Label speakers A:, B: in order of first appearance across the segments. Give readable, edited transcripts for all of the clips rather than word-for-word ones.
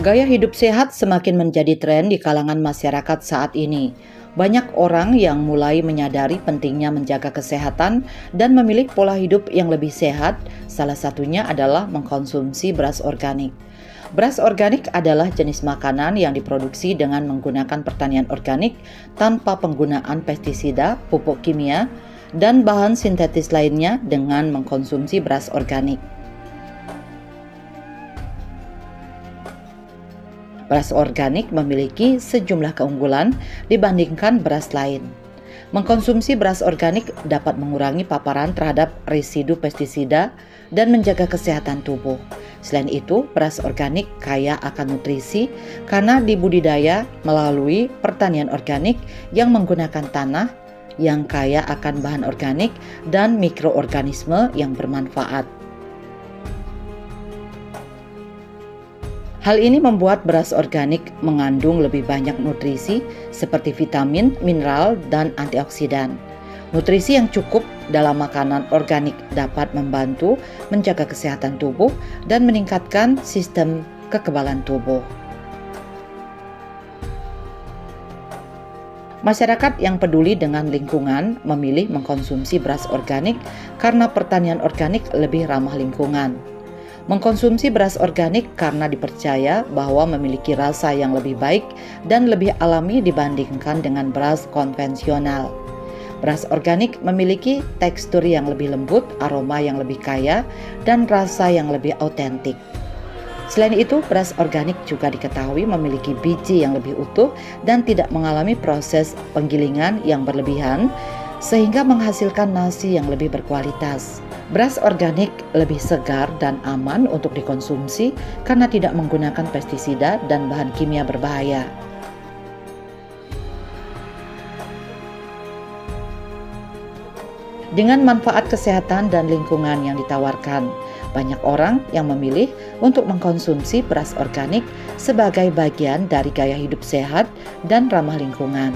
A: Gaya hidup sehat semakin menjadi tren di kalangan masyarakat saat ini. Banyak orang yang mulai menyadari pentingnya menjaga kesehatan dan memilih pola hidup yang lebih sehat. Salah satunya adalah mengkonsumsi beras organik. Beras organik adalah jenis makanan yang diproduksi dengan menggunakan pertanian organik tanpa penggunaan pestisida, pupuk kimia, dan bahan sintetis lainnya dengan mengkonsumsi beras organik. Beras organik memiliki sejumlah keunggulan dibandingkan beras lain. Mengkonsumsi beras organik dapat mengurangi paparan terhadap residu pestisida dan menjaga kesehatan tubuh. Selain itu, beras organik kaya akan nutrisi karena dibudidaya melalui pertanian organik yang menggunakan tanah yang kaya akan bahan organik dan mikroorganisme yang bermanfaat. Hal ini membuat beras organik mengandung lebih banyak nutrisi seperti vitamin, mineral, dan antioksidan. Nutrisi yang cukup dalam makanan organik dapat membantu menjaga kesehatan tubuh dan meningkatkan sistem kekebalan tubuh. Masyarakat yang peduli dengan lingkungan memilih mengkonsumsi beras organik karena pertanian organik lebih ramah lingkungan. Mengkonsumsi beras organik karena dipercaya bahwa memiliki rasa yang lebih baik dan lebih alami dibandingkan dengan beras konvensional. Beras organik memiliki tekstur yang lebih lembut, aroma yang lebih kaya, dan rasa yang lebih autentik. Selain itu, beras organik juga diketahui memiliki biji yang lebih utuh dan tidak mengalami proses penggilingan yang berlebihan, sehingga menghasilkan nasi yang lebih berkualitas. Beras organik lebih segar dan aman untuk dikonsumsi karena tidak menggunakan pestisida dan bahan kimia berbahaya. Dengan manfaat kesehatan dan lingkungan yang ditawarkan, banyak orang yang memilih untuk mengkonsumsi beras organik sebagai bagian dari gaya hidup sehat dan ramah lingkungan.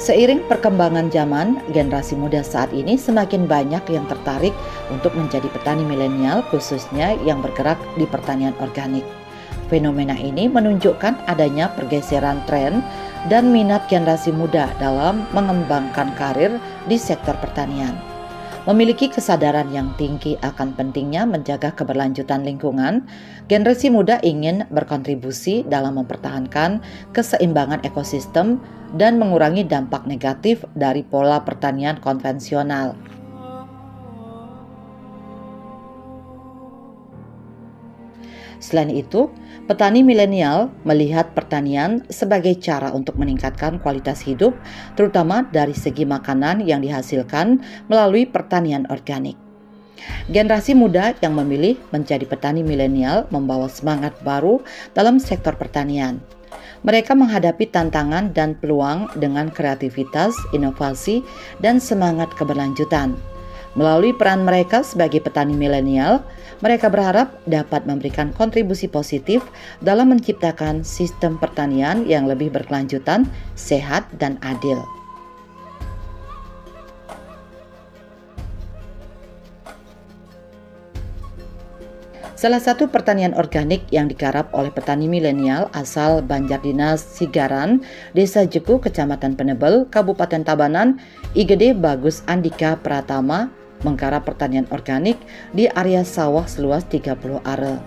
A: Seiring perkembangan zaman, generasi muda saat ini semakin banyak yang tertarik untuk menjadi petani milenial, khususnya yang bergerak di pertanian organik. Fenomena ini menunjukkan adanya pergeseran tren dan minat generasi muda dalam mengembangkan karir di sektor pertanian. Memiliki kesadaran yang tinggi akan pentingnya menjaga keberlanjutan lingkungan, generasi muda ingin berkontribusi dalam mempertahankan keseimbangan ekosistem dan mengurangi dampak negatif dari pola pertanian konvensional. Selain itu, petani milenial melihat pertanian sebagai cara untuk meningkatkan kualitas hidup, terutama dari segi makanan yang dihasilkan melalui pertanian organik. Generasi muda yang memilih menjadi petani milenial membawa semangat baru dalam sektor pertanian. Mereka menghadapi tantangan dan peluang dengan kreativitas, inovasi, dan semangat keberlanjutan. Melalui peran mereka sebagai petani milenial, mereka berharap dapat memberikan kontribusi positif dalam menciptakan sistem pertanian yang lebih berkelanjutan, sehat, dan adil. Salah satu pertanian organik yang digarap oleh petani milenial asal Banjardinas Sigaran, Desa Jeku, Kecamatan Penebel, Kabupaten Tabanan, IGD Bagus Andika Pratama, menggarap pertanian organik di area sawah seluas 30 are.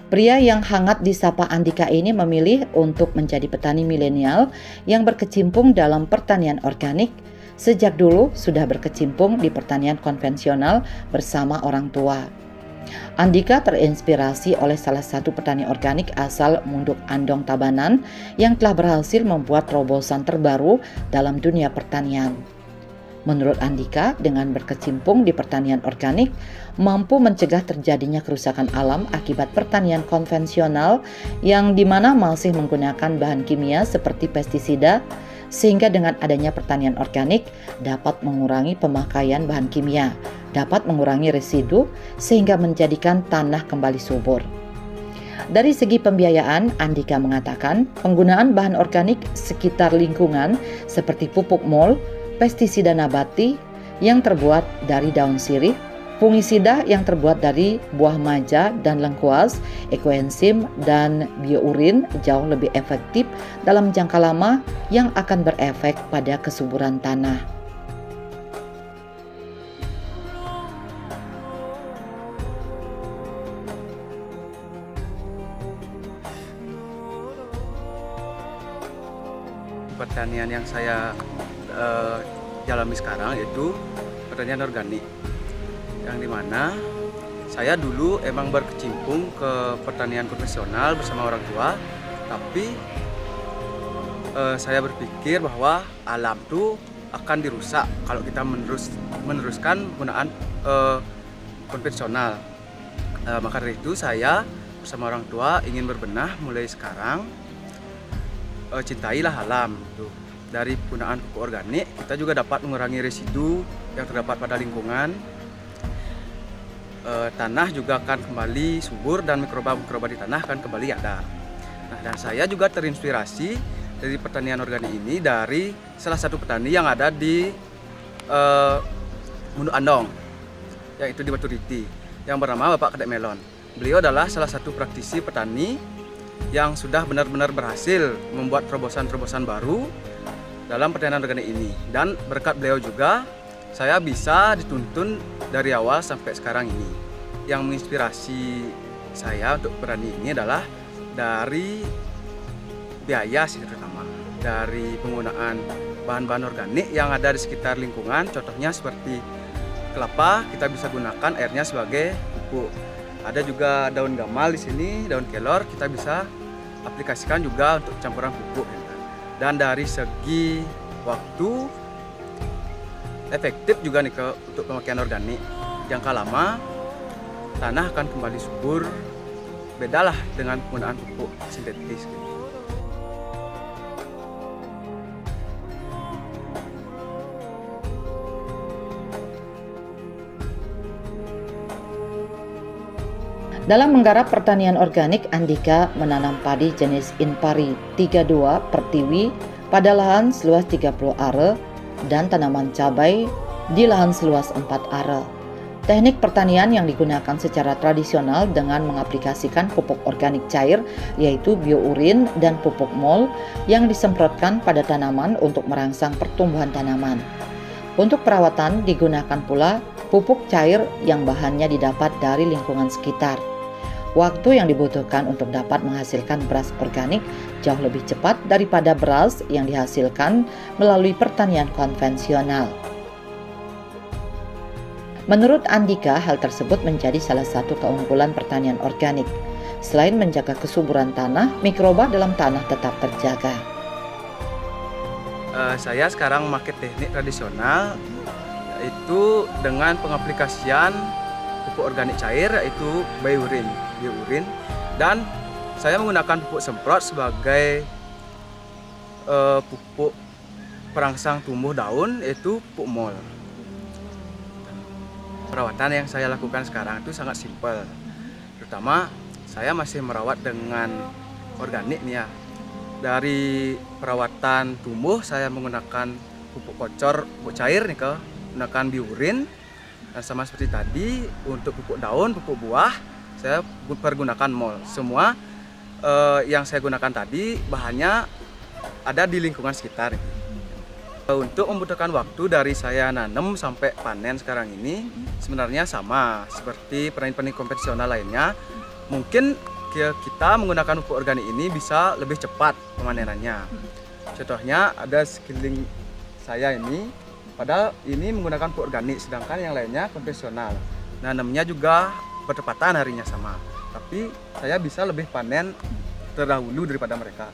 A: Pria yang hangat disapa Andika ini memilih untuk menjadi petani milenial yang berkecimpung dalam pertanian organik. Sejak dulu sudah berkecimpung di pertanian konvensional bersama orang tua. Andika terinspirasi oleh salah satu petani organik asal Munduk Andong Tabanan yang telah berhasil membuat terobosan terbaru dalam dunia pertanian. Menurut Andika, dengan berkecimpung di pertanian organik, mampu mencegah terjadinya kerusakan alam akibat pertanian konvensional yang dimana masih menggunakan bahan kimia seperti pestisida, sehingga dengan adanya pertanian organik dapat mengurangi pemakaian bahan kimia, dapat mengurangi residu sehingga menjadikan tanah kembali subur. Dari segi pembiayaan, Andika mengatakan penggunaan bahan organik sekitar lingkungan seperti pupuk mol, pestisida nabati yang terbuat dari daun sirih, fungisida yang terbuat dari buah maja dan lengkuas, ekoenzim, dan biourin jauh lebih efektif dalam jangka lama yang akan berefek pada kesuburan tanah.
B: Pertanian yang saya jalani sekarang yaitu pertanian organik, yang dimana saya dulu emang berkecimpung ke pertanian konvensional bersama orang tua, tapi saya berpikir bahwa alam itu akan dirusak kalau kita meneruskan penggunaan konvensional. Maka dari itu saya bersama orang tua ingin berbenah mulai sekarang, cintailah alam. Dari penggunaan pupuk organik kita juga dapat mengurangi residu yang terdapat pada lingkungan. Tanah juga akan kembali subur dan mikroba-mikroba di tanah akan kembali ada. Nah, dan saya juga terinspirasi dari pertanian organik ini dari salah satu petani yang ada di Mundu Andong, yaitu di Batu Riti, yang bernama Bapak Kedek Melon. Beliau adalah salah satu praktisi petani yang sudah benar-benar berhasil membuat terobosan-terobosan baru dalam pertanian organik ini. Dan berkat beliau juga saya bisa dituntun dari awal sampai sekarang ini. Yang menginspirasi saya untuk berani ini adalah dari biaya sih, terutama dari penggunaan bahan-bahan organik yang ada di sekitar lingkungan. Contohnya seperti kelapa, kita bisa gunakan airnya sebagai pupuk. Ada juga daun gamal di sini, daun kelor, kita bisa aplikasikan juga untuk campuran pupuk. Dan dari segi waktu efektif juga nih untuk pemakaian organik. Jangka lama tanah akan kembali subur, bedalah dengan penggunaan pupuk sintetis.
A: Dalam menggarap pertanian organik, Andika menanam padi jenis Inpari 32 Pertiwi pada lahan seluas 30 are dan tanaman cabai di lahan seluas 4 are. Teknik pertanian yang digunakan secara tradisional dengan mengaplikasikan pupuk organik cair yaitu biourin dan pupuk mol yang disemprotkan pada tanaman untuk merangsang pertumbuhan tanaman. Untuk perawatan digunakan pula pupuk cair yang bahannya didapat dari lingkungan sekitar. Waktu yang dibutuhkan untuk dapat menghasilkan beras organik jauh lebih cepat daripada beras yang dihasilkan melalui pertanian konvensional. Menurut Andika, hal tersebut menjadi salah satu keunggulan pertanian organik. Selain menjaga kesuburan tanah, mikroba dalam tanah tetap terjaga.
B: Saya sekarang memakai teknik tradisional, yaitu dengan pengaplikasian pupuk organik cair yaitu biourin, dan saya menggunakan pupuk semprot sebagai pupuk perangsang tumbuh daun yaitu pupuk mol. Perawatan yang saya lakukan sekarang itu sangat simpel, terutama saya masih merawat dengan organik nih ya. Dari perawatan tumbuh saya menggunakan pupuk kocor, pupuk cair nih, menggunakan biourin. Dan sama seperti tadi untuk pupuk daun, pupuk buah saya pergunakan mol. Semua yang saya gunakan tadi bahannya ada di lingkungan sekitar. Untuk membutuhkan waktu dari saya nanam sampai panen sekarang ini sebenarnya sama seperti petani-petani konvensional lainnya. Mungkin kita menggunakan pupuk organik ini bisa lebih cepat pemanenannya. Contohnya ada sekeliling saya ini, padahal ini menggunakan pupuk organik, sedangkan yang lainnya konvensional. Nanamnya juga bertepatan harinya sama, tapi saya bisa lebih panen terdahulu daripada mereka.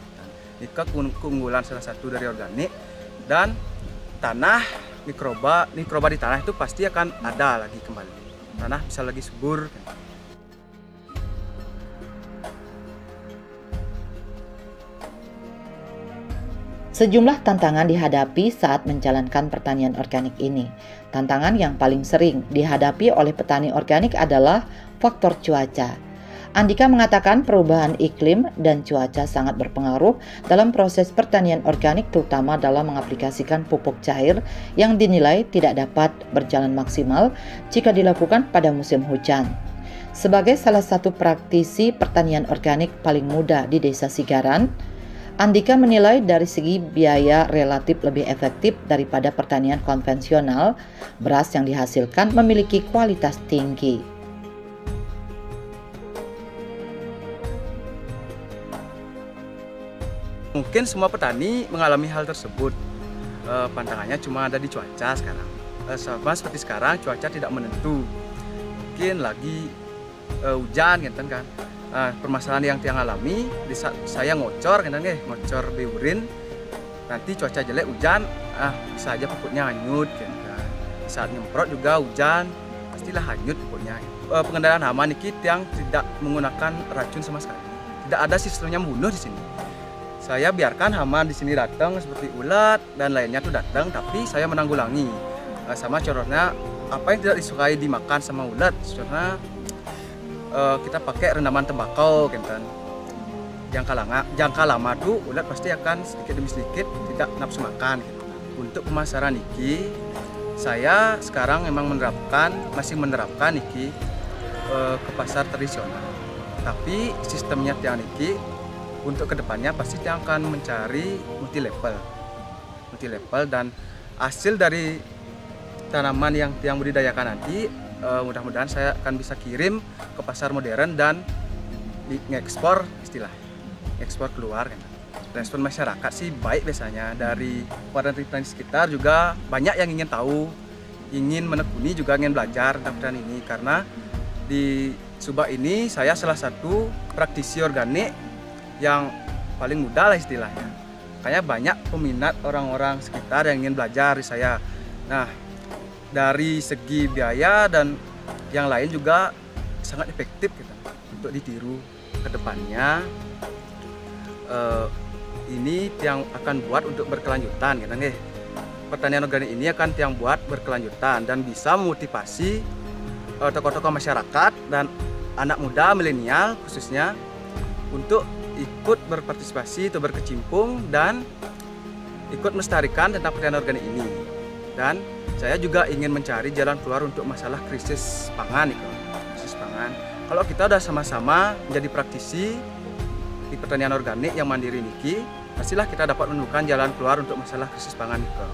B: Ini keunggulan salah satu dari organik. Dan tanah, mikroba di tanah itu pasti akan ada lagi kembali. Tanah bisa lagi subur.
A: Sejumlah tantangan dihadapi saat menjalankan pertanian organik ini. Tantangan yang paling sering dihadapi oleh petani organik adalah faktor cuaca. Andika mengatakan perubahan iklim dan cuaca sangat berpengaruh dalam proses pertanian organik, terutama dalam mengaplikasikan pupuk cair yang dinilai tidak dapat berjalan maksimal jika dilakukan pada musim hujan. Sebagai salah satu praktisi pertanian organik paling muda di Desa Sigaran, Andika menilai dari segi biaya relatif lebih efektif daripada pertanian konvensional. Beras yang dihasilkan memiliki kualitas tinggi.
B: Mungkin semua petani mengalami hal tersebut. Pantangannya cuma ada di cuaca sekarang. Sama seperti sekarang cuaca tidak menentu. Mungkin lagi hujan gitu kan. Permasalahan yang tiang alami di saat saya ngocor kan ngocor biurin. Nanti cuaca jelek hujan, bisa aja pupuknya hanyut gitu kan. Saat nyemprot juga hujan, pastilah hanyut pupuknya. Pengendalian hama niki tiang tidak menggunakan racun sama sekali. Tidak ada sistemnya membunuh di sini. Saya biarkan hama di sini datang seperti ulat dan lainnya tuh datang, tapi saya menanggulangi. Sama contohnya apa yang tidak disukai dimakan sama ulat, contohnya kita pakai rendaman tembakau kan. Jangka lama tuh ulat pasti akan sedikit demi sedikit tidak nafsu makan gitu. Untuk pemasaran niki saya sekarang memang masih menerapkan niki ke pasar tradisional. Tapi sistemnya tiang niki untuk kedepannya pasti dia akan mencari multi level dan hasil dari tanaman yang tiang budidayakan nanti mudah-mudahan saya akan bisa kirim ke pasar modern dan ngekspor ekspor keluar kan. Respon masyarakat sih baik biasanya, dari warga petani sekitar juga banyak yang ingin tahu, ingin menekuni, juga ingin belajar tentang petani ini, karena di Subak ini saya salah satu praktisi organik yang paling muda lah istilahnya. Makanya banyak peminat orang-orang sekitar yang ingin belajar di saya. Nah, dari segi biaya dan yang lain juga sangat efektif gitu untuk ditiru ke depannya. Ini yang akan buat untuk berkelanjutan gitu nih. Pertanian organik ini akan yang buat berkelanjutan dan bisa memotivasi tokoh-tokoh masyarakat dan anak muda milenial khususnya untuk ikut berpartisipasi atau berkecimpung dan ikut melestarikan tentang pertanian organik ini. Dan saya juga ingin mencari jalan keluar untuk masalah krisis pangan itu. Krisis pangan. Kalau kita udah sama-sama menjadi praktisi di pertanian organik yang mandiri niki, pastilah kita dapat menemukan jalan keluar untuk masalah krisis pangan itu.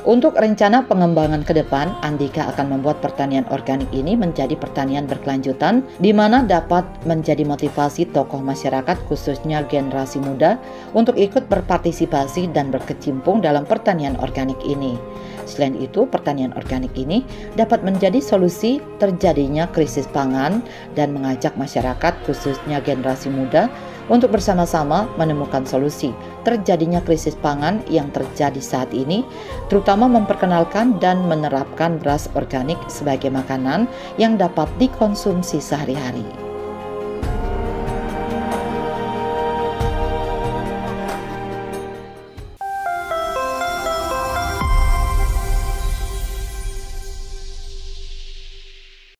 A: Untuk rencana pengembangan ke depan, Andika akan membuat pertanian organik ini menjadi pertanian berkelanjutan, di mana dapat menjadi motivasi tokoh masyarakat khususnya generasi muda untuk ikut berpartisipasi dan berkecimpung dalam pertanian organik ini. Selain itu, pertanian organik ini dapat menjadi solusi terjadinya krisis pangan dan mengajak masyarakat khususnya generasi muda untuk bersama-sama menemukan solusi terjadinya krisis pangan yang terjadi saat ini, terutama memperkenalkan dan menerapkan beras organik sebagai makanan yang dapat dikonsumsi sehari-hari.